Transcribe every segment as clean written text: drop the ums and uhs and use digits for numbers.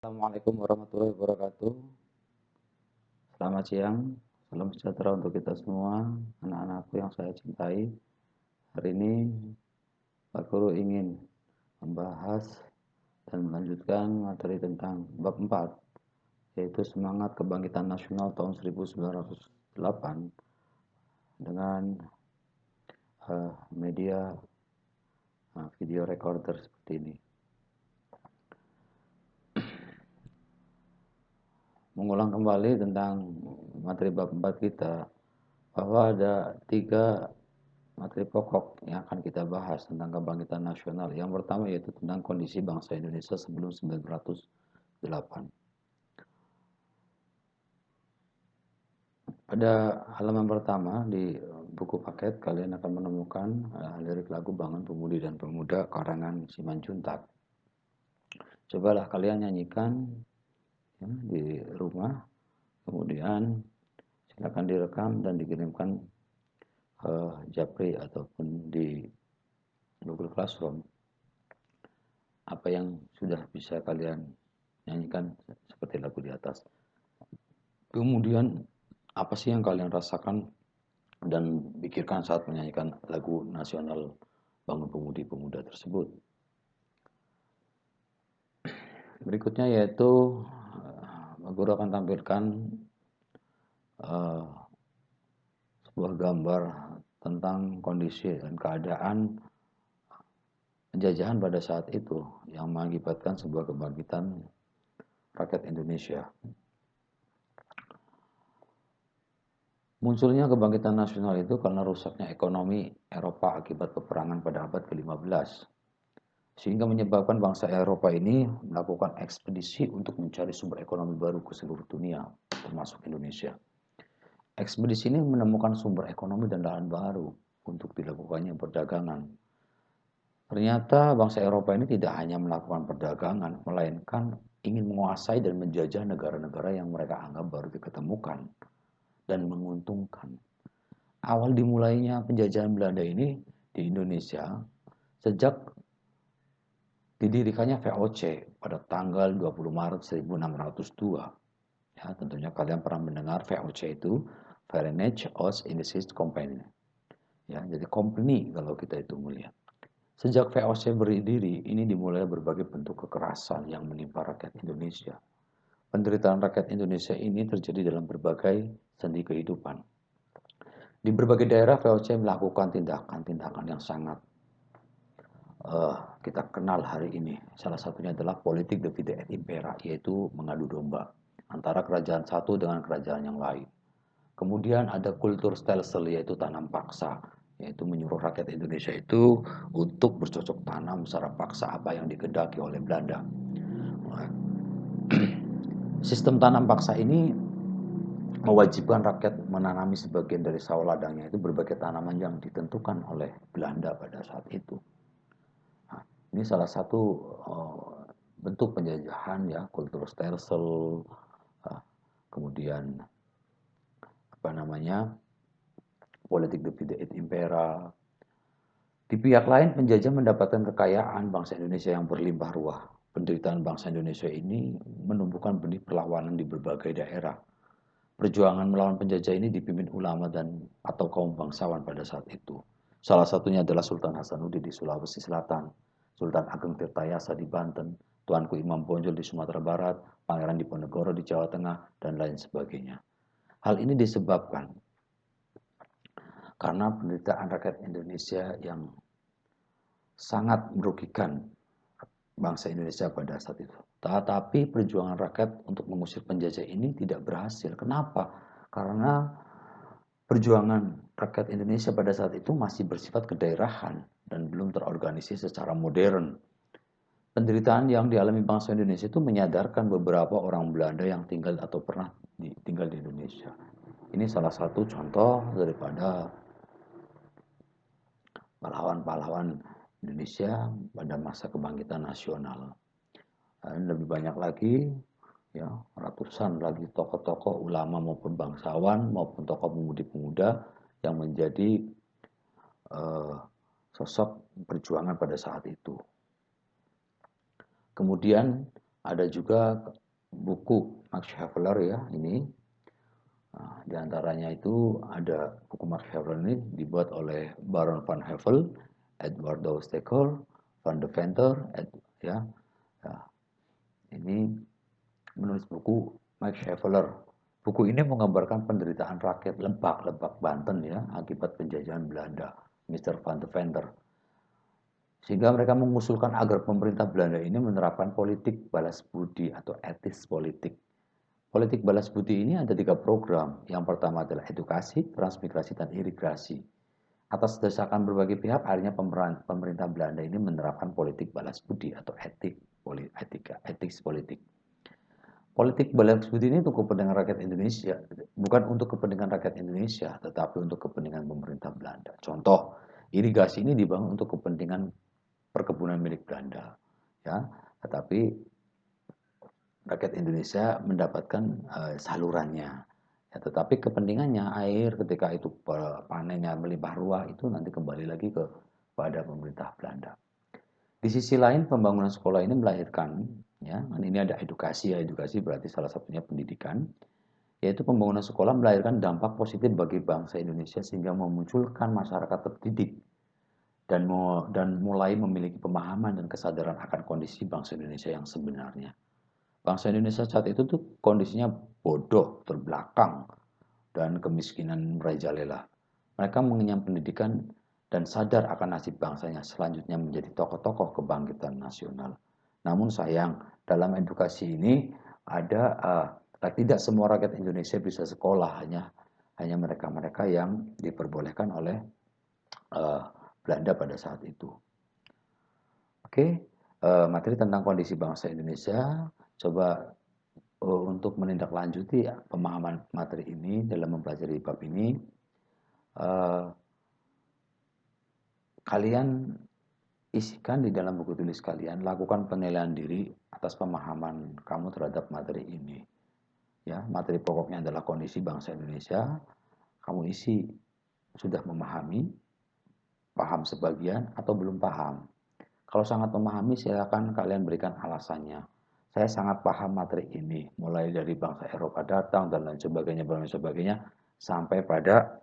Assalamualaikum warahmatullahi wabarakatuh. Selamat siang, salam sejahtera untuk kita semua, anak-anakku yang saya cintai. Hari ini Pak Guru ingin membahas dan melanjutkan materi tentang bab 4, yaitu semangat kebangkitan nasional tahun 1908 dengan media video recorder seperti ini. Mengulang kembali tentang materi bab 4 kita, bahwa ada 3 materi pokok yang akan kita bahas tentang kebangkitan nasional. Yang pertama yaitu tentang kondisi bangsa Indonesia sebelum 1908. Pada halaman pertama di buku paket kalian akan menemukan lirik lagu Bangun Pemudi dan Pemuda karangan Simanjuntak. Cobalah kalian nyanyikan ya, di rumah, kemudian silakan direkam dan dikirimkan ke Japri ataupun di Google Classroom. Apa yang sudah bisa kalian nyanyikan seperti lagu di atas. Kemudian apa sih yang kalian rasakan dan pikirkan saat menyanyikan lagu nasional Bangun Pemudi Pemuda tersebut. Berikutnya yaitu Guru akan tampilkan sebuah gambar tentang kondisi dan keadaan penjajahan pada saat itu yang mengakibatkan sebuah kebangkitan rakyat Indonesia. Munculnya kebangkitan nasional itu karena rusaknya ekonomi Eropa akibat peperangan pada abad ke-15. Sehingga menyebabkan bangsa Eropa ini melakukan ekspedisi untuk mencari sumber ekonomi baru ke seluruh dunia, termasuk Indonesia. Ekspedisi ini menemukan sumber ekonomi dan lahan baru untuk dilakukannya perdagangan. Ternyata bangsa Eropa ini tidak hanya melakukan perdagangan, melainkan ingin menguasai dan menjajah negara-negara yang mereka anggap baru diketemukan dan menguntungkan. Awal dimulainya penjajahan Belanda ini di Indonesia sejak didirikannya VOC pada tanggal 20 Maret 1602. Ya, tentunya kalian pernah mendengar VOC itu Verenigde Oost-Indische Compagnie. Ya, jadi company kalau kita itu melihat. Sejak VOC berdiri, ini dimulai berbagai bentuk kekerasan yang menimpa rakyat Indonesia. Penderitaan rakyat Indonesia ini terjadi dalam berbagai sendi kehidupan. Di berbagai daerah VOC melakukan tindakan-tindakan yang sangat kita kenal hari ini. Salah satunya adalah politik divide et impera, yaitu mengadu domba antara kerajaan satu dengan kerajaan yang lain. Kemudian ada kultur stelsel, yaitu tanam paksa, yaitu menyuruh rakyat Indonesia itu untuk bercocok tanam secara paksa apa yang dikehendaki oleh Belanda. Sistem tanam paksa ini mewajibkan rakyat menanami sebagian dari sawah ladangnya itu berbagai tanaman yang ditentukan oleh Belanda pada saat itu. Nah, ini salah satu bentuk penjajahan ya, kultur stelsel, kemudian politik divide et impera. Di pihak lain, penjajah mendapatkan kekayaan bangsa Indonesia yang berlimpah ruah. Penderitaan bangsa Indonesia ini menumbuhkan benih perlawanan di berbagai daerah. Perjuangan melawan penjajah ini dipimpin ulama dan atau kaum bangsawan pada saat itu. Salah satunya adalah Sultan Hasanuddin di Sulawesi Selatan, Sultan Ageng Tirtayasa di Banten, Tuanku Imam Bonjol di Sumatera Barat, Pangeran Diponegoro di Jawa Tengah, dan lain sebagainya. Hal ini disebabkan karena penderitaan rakyat Indonesia yang sangat merugikan bangsa Indonesia pada saat itu. Tetapi perjuangan rakyat untuk mengusir penjajah ini tidak berhasil. Kenapa? Karena perjuangan rakyat Indonesia pada saat itu masih bersifat kedaerahan dan belum terorganisir secara modern. Penderitaan yang dialami bangsa Indonesia itu menyadarkan beberapa orang Belanda yang tinggal atau pernah tinggal di Indonesia. Ini salah satu contoh daripada pahlawan-pahlawan Indonesia pada masa kebangkitan nasional. Dan lebih banyak lagi, ya, ratusan lagi tokoh-tokoh ulama maupun bangsawan maupun tokoh pemudi-pemuda yang menjadi sosok perjuangan pada saat itu. Kemudian Ada juga buku Max Havelaar ya ini. Nah, di antaranya itu ada buku Max Havelaar ini dibuat oleh Baron van Havel, Eduardo Stekel, Van de Venter, ya. Nah, ini menulis buku Max Havelaar. Buku ini menggambarkan penderitaan rakyat Lebak Banten ya akibat penjajahan Belanda, Mr. Van de Venter. Sehingga mereka mengusulkan agar pemerintah Belanda ini menerapkan politik balas budi atau etis politik. Politik balas budi ini ada 3 program. Yang pertama adalah edukasi, transmigrasi, dan irigasi. Atas desakan berbagai pihak, akhirnya pemerintah Belanda ini menerapkan politik balas budi atau etik politik. Politik balas budi ini untuk kepentingan rakyat Indonesia, bukan untuk kepentingan rakyat Indonesia, tetapi untuk kepentingan pemerintah Belanda. Contoh, irigasi ini dibangun untuk kepentingan perkebunan milik Belanda, ya. Tetapi rakyat Indonesia mendapatkan salurannya. Ya, tetapi kepentingannya air ketika itu panennya melimpah ruah itu nanti kembali lagi kepada pemerintah Belanda. Di sisi lain pembangunan sekolah ini melahirkan, ya, ini ada edukasi, ya, edukasi berarti salah satunya pendidikan, yaitu pembangunan sekolah melahirkan dampak positif bagi bangsa Indonesia sehingga memunculkan masyarakat terdidik dan mulai memiliki pemahaman dan kesadaran akan kondisi bangsa Indonesia yang sebenarnya. Bangsa Indonesia saat itu tuh kondisinya bodoh, terbelakang, dan kemiskinan merajalela. Mereka mengenyam pendidikan dan sadar akan nasib bangsanya selanjutnya menjadi tokoh-tokoh kebangkitan nasional. Namun sayang, dalam edukasi ini ada tidak semua rakyat Indonesia bisa sekolah, hanya mereka-mereka yang diperbolehkan oleh Belanda pada saat itu. Oke, materi tentang kondisi bangsa Indonesia. Coba untuk menindaklanjuti pemahaman materi ini dalam mempelajari bab ini, kalian isikan di dalam buku tulis kalian, lakukan penilaian diri atas pemahaman kamu terhadap materi ini. Ya, materi pokoknya adalah kondisi bangsa Indonesia. Kamu isi sudah memahami, paham sebagian atau belum paham. Kalau sangat memahami, silakan kalian berikan alasannya. Saya sangat paham materi ini, mulai dari bangsa Eropa datang dan lain sebagainya, sampai pada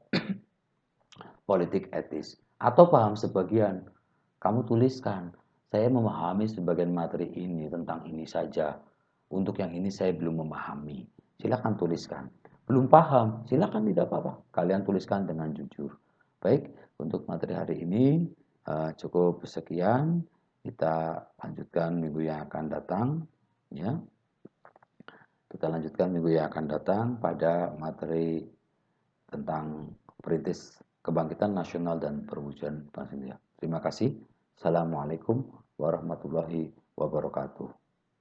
politik etis. Atau paham sebagian, kamu tuliskan, saya memahami sebagian materi ini tentang ini saja. Untuk yang ini saya belum memahami. Silakan tuliskan. Belum paham, silakan tidak apa-apa. Kalian tuliskan dengan jujur. Baik, untuk materi hari ini cukup sekian. Kita lanjutkan minggu yang akan datang, ya. Kita lanjutkan minggu yang akan datang pada materi tentang perintis kebangkitan nasional dan perwujudan bangsa Indonesia. Terima kasih. Assalamualaikum warahmatullahi wabarakatuh.